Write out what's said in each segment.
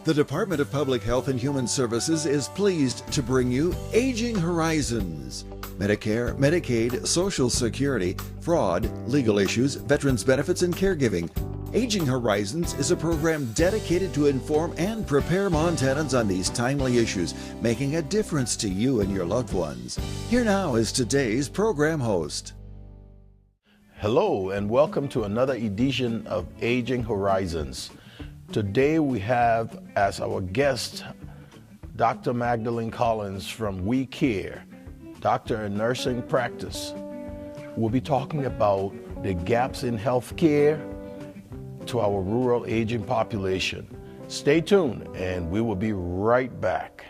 The Department of Public Health and Human Services is pleased to bring you Aging Horizons. Medicare, Medicaid, Social Security, fraud, legal issues, veterans benefits, and caregiving. Aging Horizons is a program dedicated to inform and prepare Montanans on these timely issues, making a difference to you and your loved ones. Here now is today's program host. Hello and welcome to another edition of Aging Horizons. Today we have as our guest Dr. Magdalene Collins from We Care, doctor in nursing practice. We'll be talking about the gaps in health care to our rural aging population. Stay tuned and we will be right back.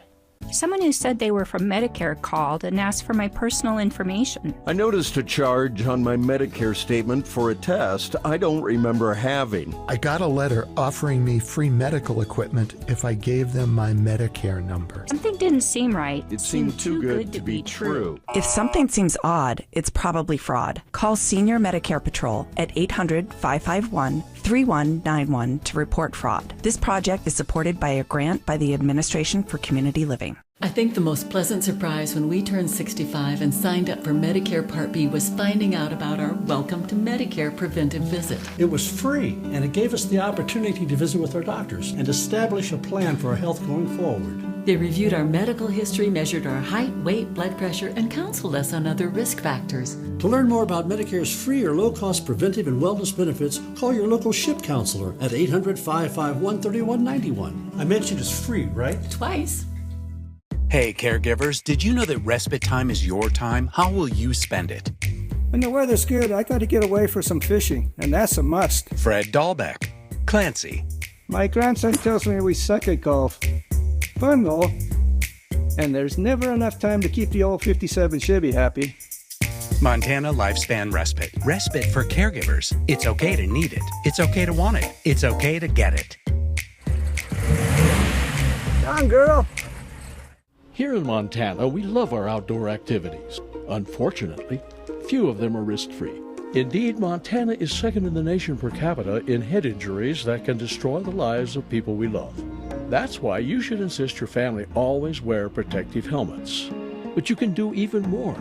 Someone who said they were from Medicare called and asked for my personal information. I noticed a charge on my Medicare statement for a test I don't remember having. I got a letter offering me free medical equipment if I gave them my Medicare number. Something didn't seem right. It seemed too good to be true. If something seems odd, it's probably fraud. Call Senior Medicare Patrol at 800-551-3191 to report fraud. This project is supported by a grant by the Administration for Community Living. I think the most pleasant surprise when we turned 65 and signed up for Medicare Part B was finding out about our Welcome to Medicare preventive visit. It was free, and it gave us the opportunity to visit with our doctors and establish a plan for our health going forward. They reviewed our medical history, measured our height, weight, blood pressure, and counseled us on other risk factors. To learn more about Medicare's free or low-cost preventive and wellness benefits, call your local SHIP counselor at 800-551-3191. I mentioned it's free, right? Twice. Hey, caregivers, did you know that respite time is your time? How will you spend it? When the weather's good, I gotta get away for some fishing, and that's a must. Fred Dahlbeck. Clancy. My grandson tells me we suck at golf. Fun though. And there's never enough time to keep the old 57 Chevy happy. Montana Lifespan Respite. Respite for caregivers. It's okay to need it. It's okay to want it. It's okay to get it. Come on, girl. Here in Montana, we love our outdoor activities. Unfortunately, few of them are risk-free. Indeed, Montana is second in the nation per capita in head injuries that can destroy the lives of people we love. That's why you should insist your family always wear protective helmets. But you can do even more.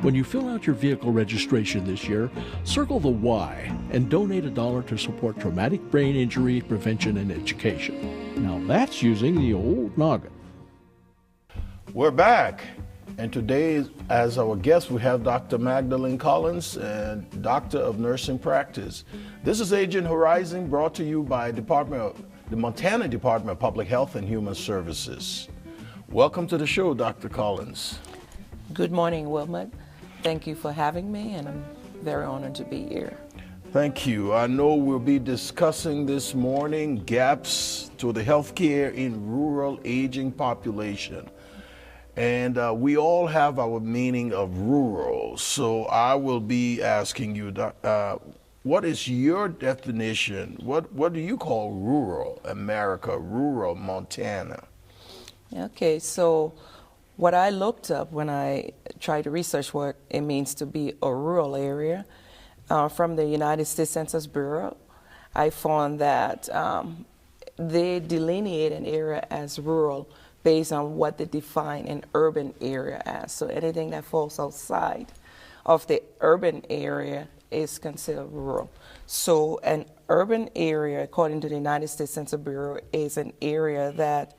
When you fill out your vehicle registration this year, circle the Y and donate $1 to support traumatic brain injury prevention and education. Now that's using the old noggin. We're back, and today as our guest we have Dr. Magdalene Collins, and Doctor of Nursing Practice. This is Aging Horizon, brought to you by the Montana Department of Public Health and Human Services. Welcome to the show, Dr. Collins. Good morning, Wilmot. Thank you for having me, and I'm very honored to be here. Thank you. I know we'll be discussing this morning gaps to the healthcare in rural aging population. And we all have our meaning of rural. So I will be asking you, what is your definition? What do you call rural America, rural Montana? Okay, so what I looked up when I tried to research what it means to be a rural area from the United States Census Bureau, I found that they delineate an area as rural based on what they define an urban area as. So anything that falls outside of the urban area is considered rural. So an urban area, according to the United States Census Bureau, is an area that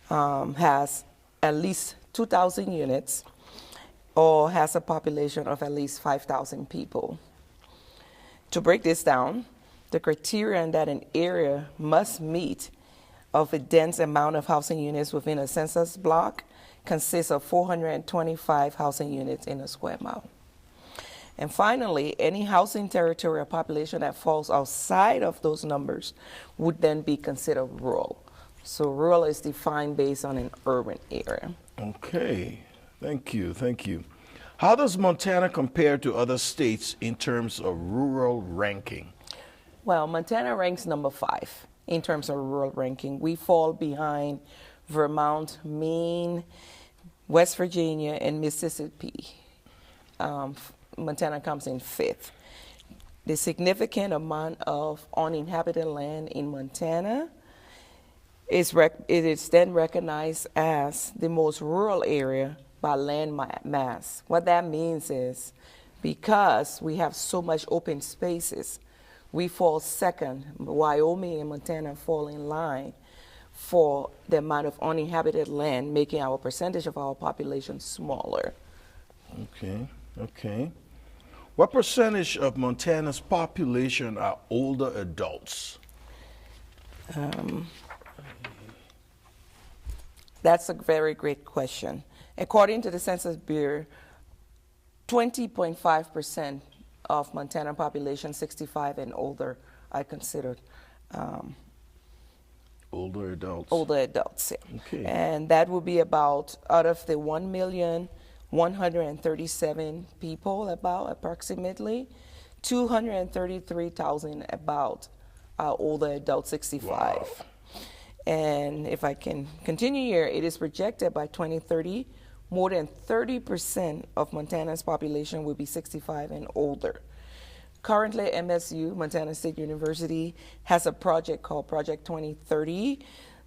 has at least 2,000 units or has a population of at least 5,000 people. To break this down, the criterion that an area must meet of a dense amount of housing units within a census block consists of 425 housing units in a square mile. And finally, any housing territory or population that falls outside of those numbers would then be considered rural. So rural is defined based on an urban area. Okay, thank you. How does Montana compare to other states in terms of rural ranking? Well, Montana ranks number 5. In terms of rural ranking. We fall behind Vermont, Maine, West Virginia, and Mississippi. Montana comes in 5th. The significant amount of uninhabited land in Montana it is then recognized as the most rural area by land mass. What that means is because we have so much open spaces, we fall second. Wyoming and Montana fall in line for the amount of uninhabited land, making our percentage of our population smaller. Okay. What percentage of Montana's population are older adults? That's a very great question. According to the Census Bureau, 20.5% of Montana population 65 and older are considered older adults. Older adults, yeah. Okay. And that would be about, out of the 1,137,000 people, about approximately 233,000 about are older adults 65. Wow. And if I can continue here, it is projected by 2030, more than 30% of Montana's population will be 65 and older. Currently, MSU, Montana State University, has a project called Project 2030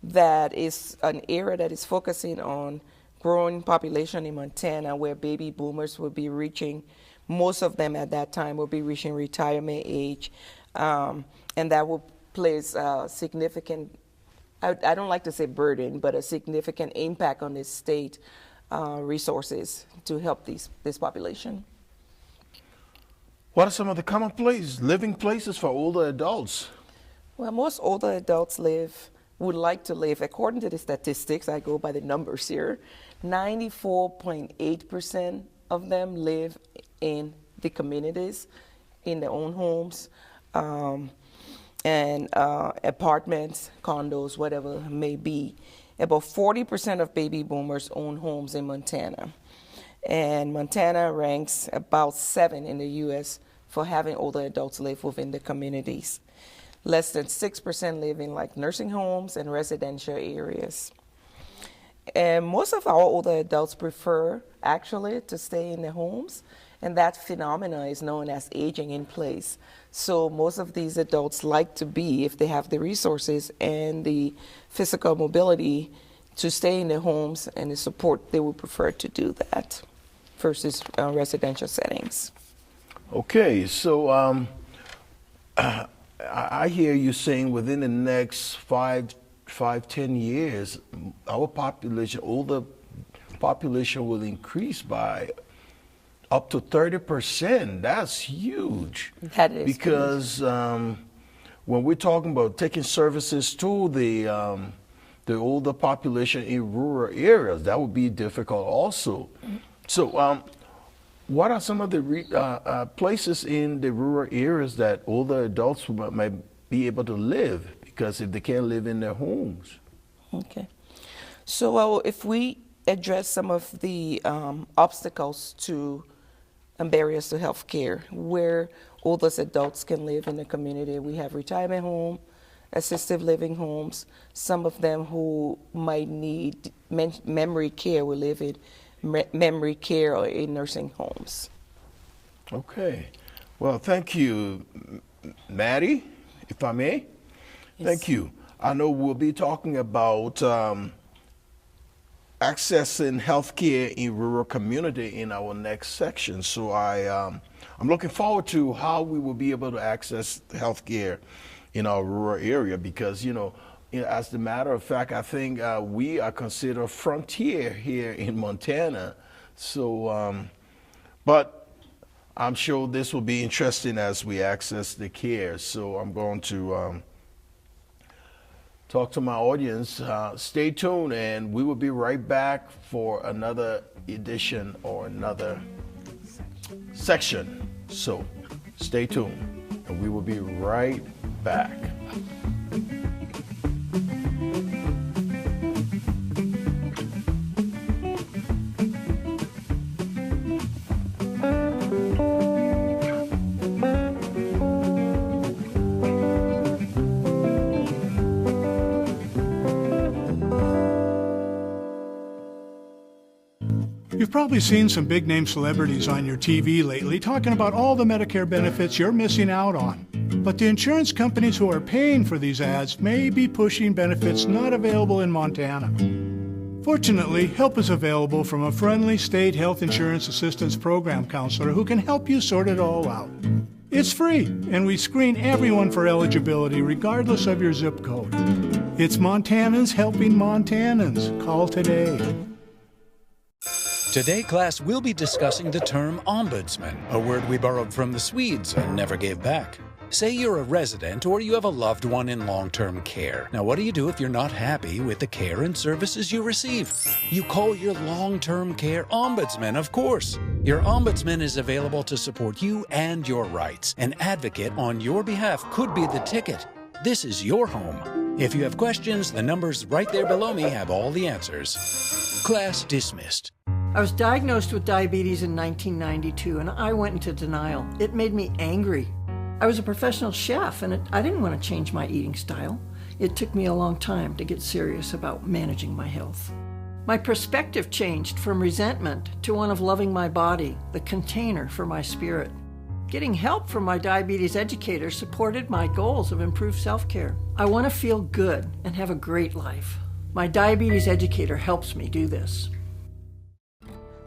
that is an area that is focusing on growing population in Montana where baby boomers will be reaching, most of them at that time will be reaching retirement age, and that will place a significant, I don't like to say burden, but a significant impact on the state resources to help this population. What are some of the common living places for older adults? Well, most older adults would like to live, according to the statistics, I go by the numbers here, 94.8% of them live in the communities, in their own homes, and apartments, condos, whatever it may be. About 40% of baby boomers own homes in Montana. And Montana ranks about 7 in the U.S. for having older adults live within the communities. Less than 6% live in like nursing homes and residential areas. And most of our older adults prefer actually to stay in their homes, and that phenomena is known as aging in place. So most of these adults like to be, if they have the resources and the physical mobility to stay in their homes and the support, they would prefer to do that versus residential settings. Okay, so I hear you saying within the next 10 years, our population, older population will increase by up to 30%. That's huge. That is because when we're talking about taking services to the older population in rural areas, that would be difficult also. So what are some of the places in the rural areas that older adults might be able to live? Because if they can't live in their homes. Okay. So if we address some of the obstacles to and barriers to health care, where older adults can live in the community, we have retirement home, assisted living homes. Some of them who might need memory care will live in memory care or in nursing homes. Okay. Well, thank you, Maddie, if I may. Yes. Thank you. I know we'll be talking about accessing healthcare in rural community in our next section. So I'm looking forward to how we will be able to access healthcare in our rural area because, as a matter of fact, I think we are considered frontier here in Montana. So, but I'm sure this will be interesting as we access the care. So I'm going to talk to my audience. Stay tuned, and we will be right back for another edition or another section. So stay tuned, and we will be right back. You've probably seen some big-name celebrities on your TV lately talking about all the Medicare benefits you're missing out on. But the insurance companies who are paying for these ads may be pushing benefits not available in Montana. Fortunately, help is available from a friendly state health insurance assistance program counselor who can help you sort it all out. It's free, and we screen everyone for eligibility regardless of your zip code. It's Montanans helping Montanans. Call today. Today, class, we'll be discussing the term ombudsman, a word we borrowed from the Swedes and never gave back. Say you're a resident or you have a loved one in long-term care. Now, what do you do if you're not happy with the care and services you receive? You call your long-term care ombudsman, of course. Your ombudsman is available to support you and your rights. An advocate on your behalf could be the ticket. This is your home. If you have questions, the numbers right there below me have all the answers. Class dismissed. I was diagnosed with diabetes in 1992, and I went into denial. It made me angry. I was a professional chef, and I didn't want to change my eating style. It took me a long time to get serious about managing my health. My perspective changed from resentment to one of loving my body, the container for my spirit. Getting help from my diabetes educator supported my goals of improved self-care. I want to feel good and have a great life. My diabetes educator helps me do this.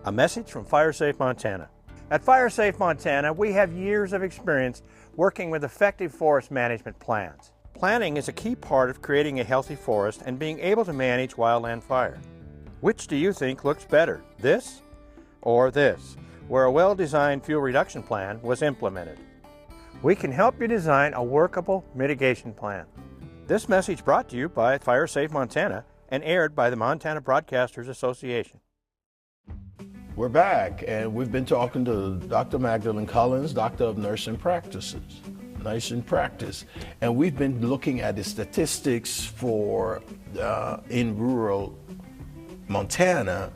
A message from FireSafe Montana. At FireSafe Montana, we have years of experience working with effective forest management plans. Planning is a key part of creating a healthy forest and being able to manage wildland fire. Which do you think looks better, this or this, where a well-designed fuel reduction plan was implemented? We can help you design a workable mitigation plan. This message brought to you by FireSafe Montana and aired by the Montana Broadcasters Association. We're back, and we've been talking to Dr. Magdalene Collins, Doctor of Nursing Practice, and we've been looking at the statistics for in rural Montana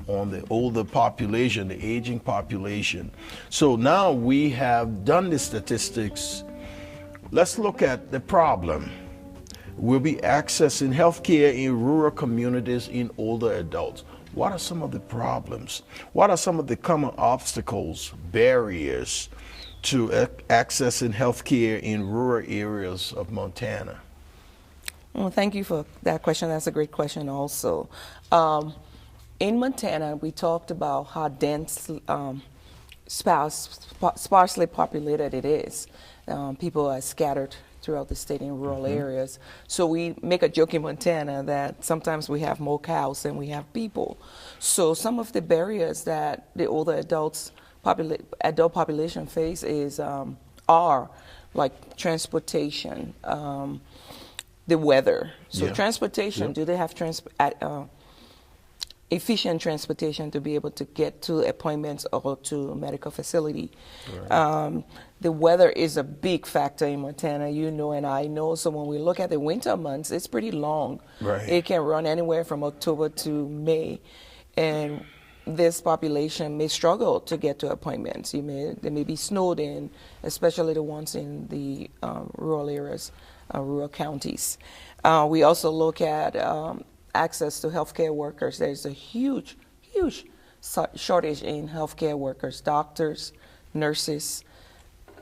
on the older population, the aging population. So now we have done the statistics. Let's look at the problem. We'll be accessing healthcare in rural communities in older adults. What are some of the problems? What are some of the common obstacles, barriers to accessing healthcare in rural areas of Montana? Well, thank you for that question. That's a great question also. In Montana, we talked about how dense, sparsely populated it is. People are scattered throughout the state in rural areas. So we make a joke in Montana that sometimes we have more cows than we have people. So some of the barriers that the older adult population face are like transportation, the weather. So transportation, do they have efficient transportation to be able to get to appointments or to a medical facility? Right. The weather is a big factor in Montana, you know, and I know. So when we look at the winter months, it's pretty long. Right. It can run anywhere from October to May, and this population may struggle to get to appointments. They may be snowed in, especially the ones in the rural areas, rural counties. We also look at access to healthcare workers. There's a huge shortage in healthcare workers, doctors, nurses,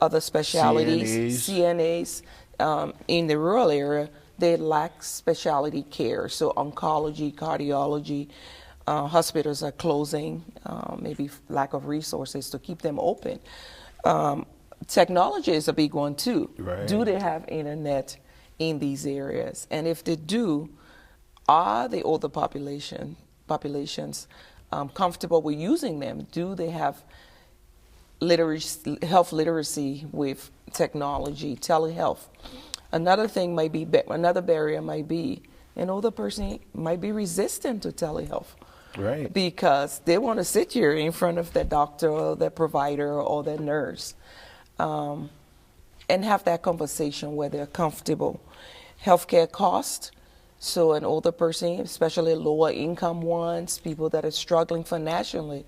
other specialties, CNAs. In the rural area, they lack specialty care. So oncology, cardiology, hospitals are closing, maybe lack of resources to keep them open. Technology is a big one too. Right. Do they have internet in these areas? And if they do, are the older populations comfortable with using them? Do they have health literacy with technology, telehealth? Another thing might be, another barrier might be, an older person might be resistant to telehealth. Right. Because they want to sit here in front of their doctor or their provider or their nurse and have that conversation where they're comfortable. Healthcare cost. So an older person, especially lower income ones, people that are struggling financially,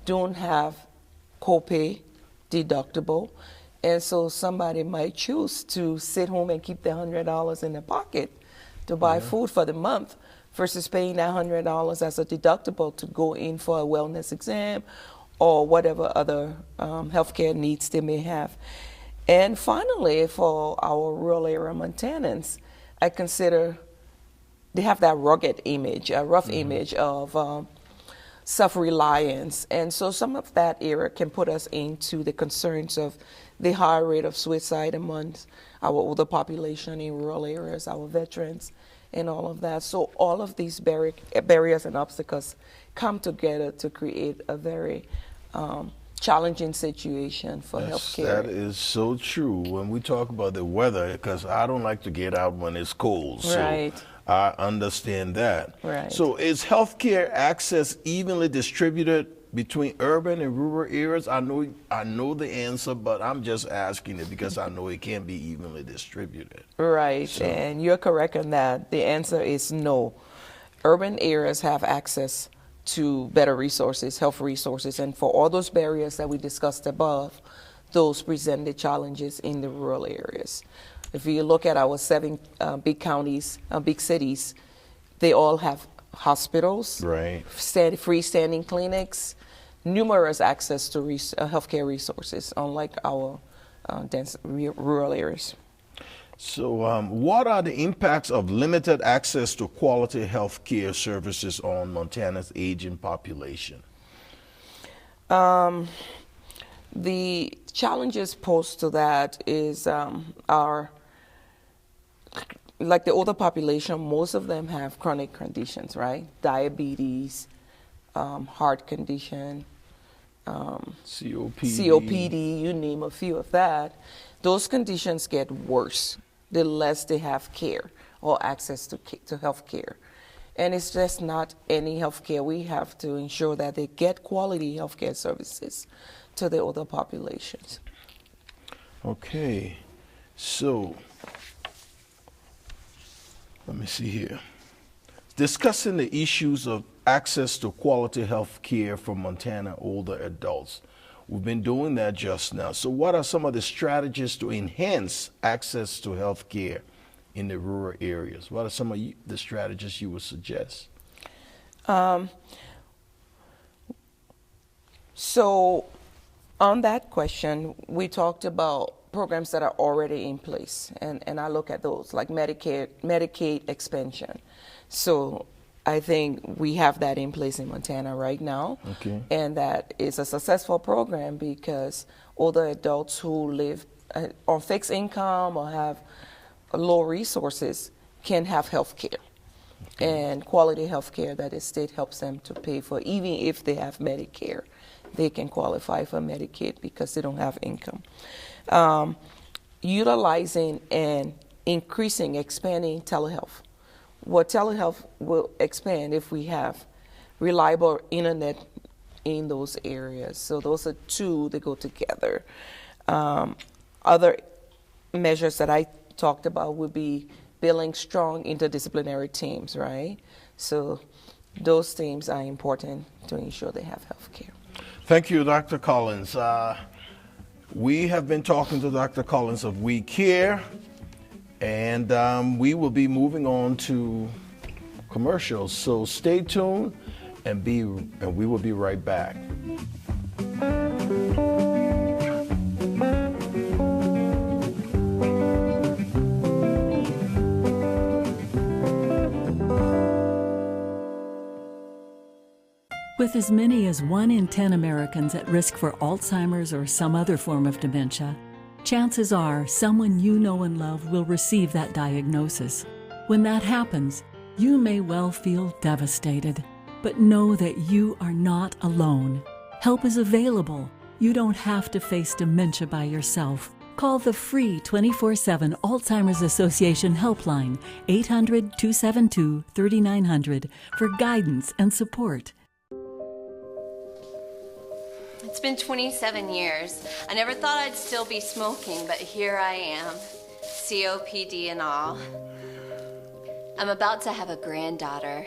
don't have copay, deductible. And so somebody might choose to sit home and keep their $100 in their pocket to buy food for the month versus paying that $100 as a deductible to go in for a wellness exam or whatever other healthcare needs they may have. And finally, for our rural area Montanans, I consider they have that rugged image, a rough image of self-reliance. And so some of that area can put us into the concerns of the high rate of suicide amongst our older population in rural areas, our veterans, and all of that. So all of these barriers and obstacles come together to create a very challenging situation for healthcare. That is so true. When we talk about the weather, because I don't like to get out when it's cold. Right. So I understand that. Right. So is healthcare access evenly distributed between urban and rural areas? I know the answer, but I'm just asking it because I know it can't be evenly distributed. Right, So- and you're correct on that. The answer is no. Urban areas have access to better resources, health resources, and for all those barriers that we discussed above, those present the challenges in the rural areas. If you look at our 7 big counties, big cities, they all have hospitals, Right. freestanding clinics, numerous access to healthcare resources, unlike our dense rural areas. So what are the impacts of limited access to quality health care services on Montana's aging population? The challenges posed to that is our, like the older population, most of them have chronic conditions, right? Diabetes, heart condition, COPD, you name a few of that. Those conditions get worse the less they have care or access to health care. And it's just not any health care. We have to ensure that they get quality health care services to the older populations. Okay, so let me see here. Discussing the issues of access to quality health care for Montana older adults. We've been doing that just now. So what are some of the strategies to enhance access to health care in the rural areas? What are some of the strategies you would suggest? So on that question, we talked about programs that are already in place, and I look at those, like Medicaid expansion. So I think we have that in place in Montana right now. Okay. And that is a successful program because older adults who live on fixed income or have low resources can have health care. And quality health care that the state helps them to pay for. Even if they have Medicare, they can qualify for Medicaid because they don't have income. Utilizing and increasing, expanding telehealth. Well, telehealth will expand if we have reliable internet in those areas. So those are two that go together. Other measures that I talked about would be building strong interdisciplinary teams, right? So those teams are important to ensure they have health care. Thank you, Dr. Collins. We have been talking to Dr. Collins of We Care, and we will be moving on to commercials. So stay tuned, and we will be right back. With as many as 1 in 10 Americans at risk for Alzheimer's or some other form of dementia, chances are someone you know and love will receive that diagnosis. When that happens, you may well feel devastated, but know that you are not alone. Help is available. You don't have to face dementia by yourself. Call the free 24/7 Alzheimer's Association helpline, 800-272-3900, for guidance and support. It's been 27 years. I never thought I'd still be smoking, but here I am, COPD and all. I'm about to have a granddaughter.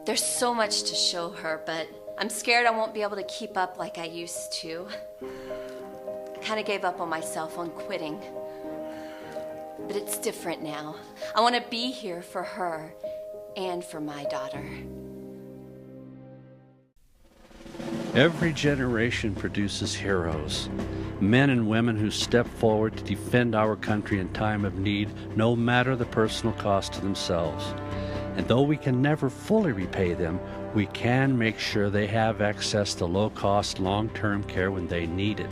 There's so much to show her, but I'm scared I won't be able to keep up like I used to. I kind of gave up on myself on quitting. But it's different now. I want to be here for her and for my daughter. Every generation produces heroes, men and women who step forward to defend our country in time of need, no matter the personal cost to themselves. And though we can never fully repay them, we can make sure they have access to low-cost, long-term care when they need it.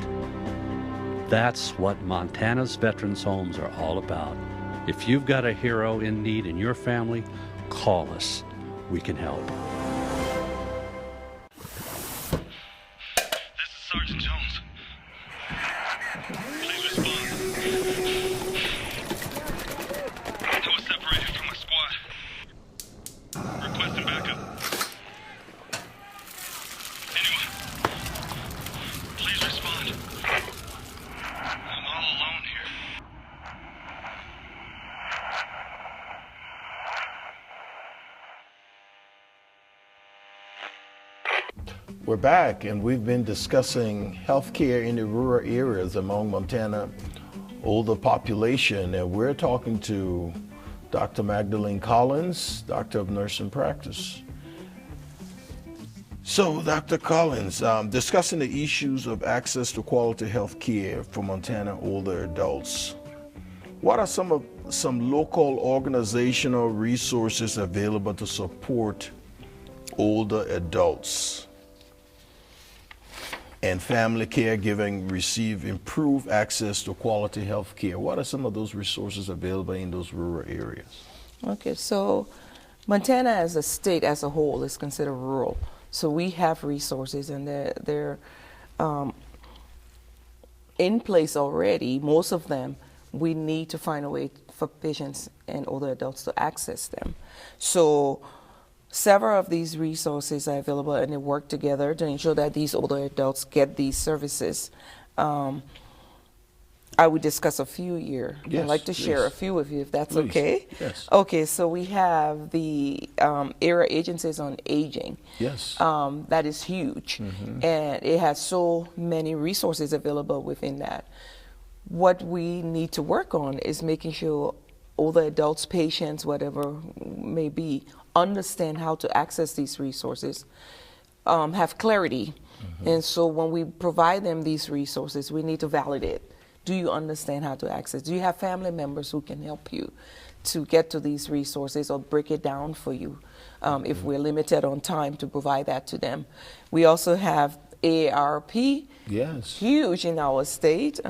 That's what Montana's Veterans Homes are all about. If you've got a hero in need in your family, call us. We can help. This is Sergeant Jones. Please respond. I was separated from my squad. Requesting backup. Anyone? Please respond. I'm all alone here. We're back, and we've been discussing healthcare in the rural areas among Montana older population, and we're talking to Dr. Magdalene Collins, Doctor of Nursing Practice. So, Dr. Collins, discussing the issues of access to quality health care for Montana older adults. What are some local organizational resources available to support older adults and family caregiving receive improved access to quality health care? What are some of those resources available in those rural areas? Okay, so Montana as a state as a whole is considered rural. So we have resources, and they're in place already. Most of them, we need to find a way for patients and older adults to access them. So several of these resources are available, and they work together to ensure that these older adults get these services. I would discuss a few here. Yes, I'd like to share a few with you, if that's please. okay. Yes. Okay, so we have the Area Agencies on Aging. Yes. That is huge, and it has so many resources available within that. What we need to work on is making sure older adults, patients, whatever may be, understand how to access these resources, have clarity. And so when we provide them these resources, we need to validate. Do you understand how to access? Do you have family members who can help you to get to these resources or break it down for you if we're limited on time to provide that to them? We also have AARP, yes, huge in our state.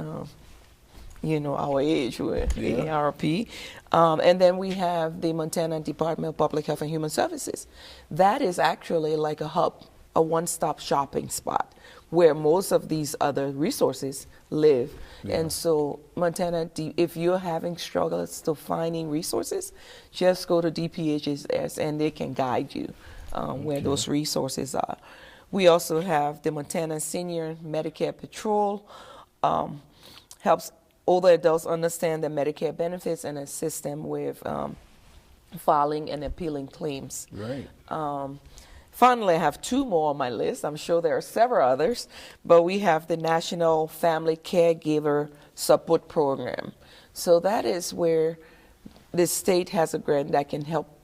You know, our age with AARP. And then we have the Montana Department of Public Health and Human Services. That is actually like a hub, a one-stop shopping spot where most of these other resources live. And so Montana, if you're having struggles to finding resources, just go to DPHS and they can guide you where those resources are. We also have the Montana Senior Medicare Patrol, helps older adults understand their Medicare benefits and assist them with filing and appealing claims. Right. Finally, I have two more on my list. I'm sure there are several others, but we have the National Family Caregiver Support Program. So that is where the state has a grant that can help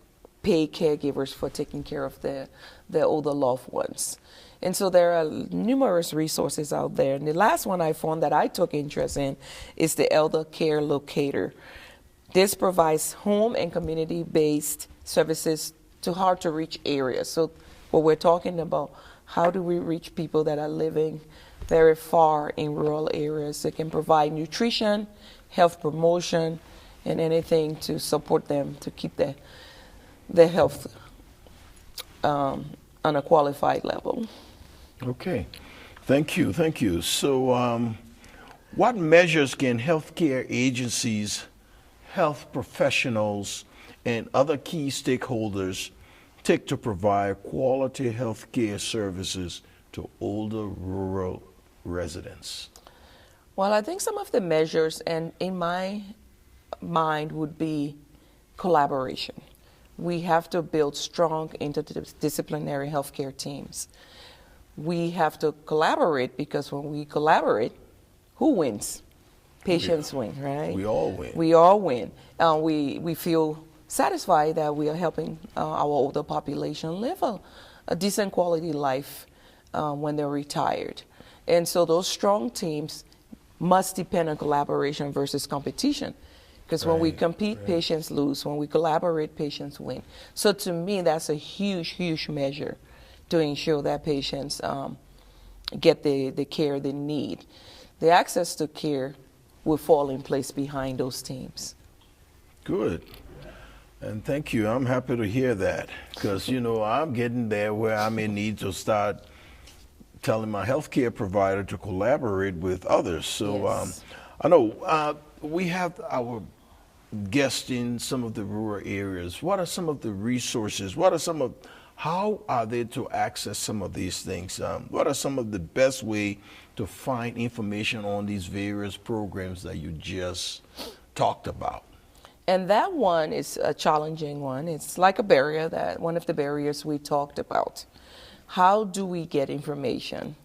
pay caregivers for taking care of their older loved ones. And so there are numerous resources out there. And the last one I found that I took interest in is the Elder Care Locator. This provides home and community-based services to hard-to-reach areas. So what we're talking about, how do we reach people that are living very far in rural areas? It can provide nutrition, health promotion, and anything to support them to keep their health on a qualified level. Okay, thank you, thank you. So what measures can healthcare agencies, health professionals, and other key stakeholders take to provide quality health care services to older rural residents? Well, I think some of the measures, and in my mind, would be collaboration. We have to build strong interdisciplinary healthcare teams. We have to collaborate, because when we collaborate, who wins? Patients win, right? We all win. We all win. We feel satisfied that we are helping our older population live a decent quality life when they're retired. And so those strong teams must depend on collaboration versus competition. Because when we compete, patients lose. When we collaborate, patients win. So to me, that's a huge, huge measure to ensure that patients get the care they need. The access to care will fall in place behind those teams. Good. And thank you. I'm happy to hear that, because, you know, I'm getting there where I may need to start telling my healthcare provider to collaborate with others. So I know we have our guests in some of the rural areas. What are some of the resources? How are they to access some of these things? What are some of the best way to find information on these various programs that you just talked about? And that one is a challenging one. It's like a barrier, that one of the barriers we talked about. How do we get information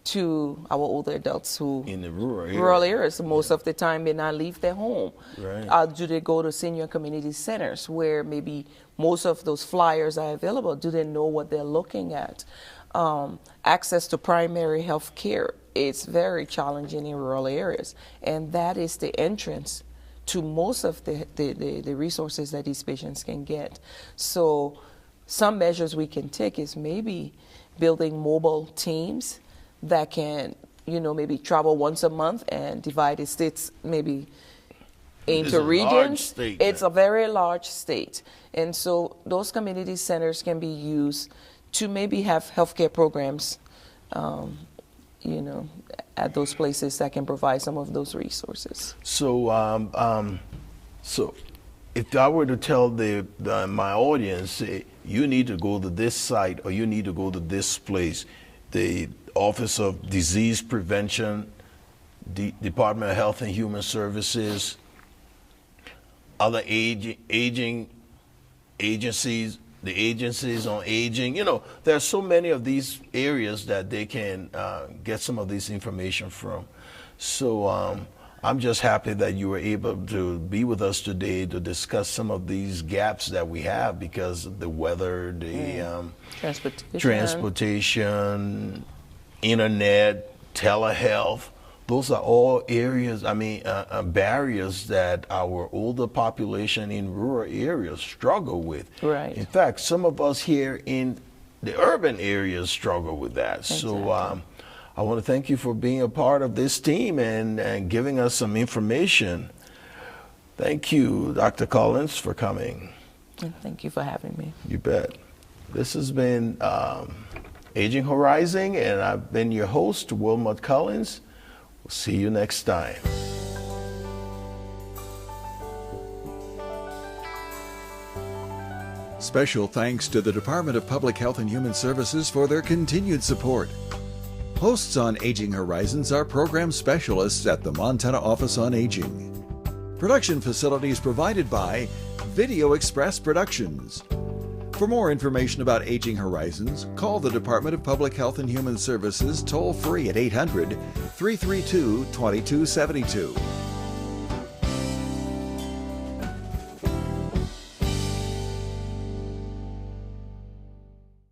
to our older adults who in the rural areas? Most of the time they not leave their home. Right. Do they go to senior community centers where maybe most of those flyers are available? Do they know what they're looking at? Access to primary health care, it's very challenging in rural areas, and that is the entrance to most of the resources that these patients can get. So some measures we can take is maybe building mobile teams that can, you know, maybe travel once a month and divide the states maybe into regions. It's a very large state. And so those community centers can be used to maybe have healthcare programs, you know, at those places that can provide some of those resources. So, so if I were to tell my audience, you need to go to this site or you need to go to this place, the Office of Disease Prevention, the Department of Health and Human Services, other aging agencies, the agencies on aging, you know, there are so many of these areas that they can get some of this information from. So I'm just happy that you were able to be with us today to discuss some of these gaps that we have because of the weather, the transportation, internet, telehealth. Those are all areas, barriers that our older population in rural areas struggle with. Right. In fact, some of us here in the urban areas struggle with that. Exactly. So I want to thank you for being a part of this team and giving us some information. Thank you, Dr. Collins, for coming. Thank you for having me. You bet. This has been Aging Horizon, and I've been your host, Wilmot Collins. We'll see you next time. Special thanks to the Department of Public Health and Human Services for their continued support. Hosts on Aging Horizons are program specialists at the Montana Office on Aging. Production facilities provided by Video Express Productions. For more information about Aging Horizons, call the Department of Public Health and Human Services toll-free at 800-332-2272.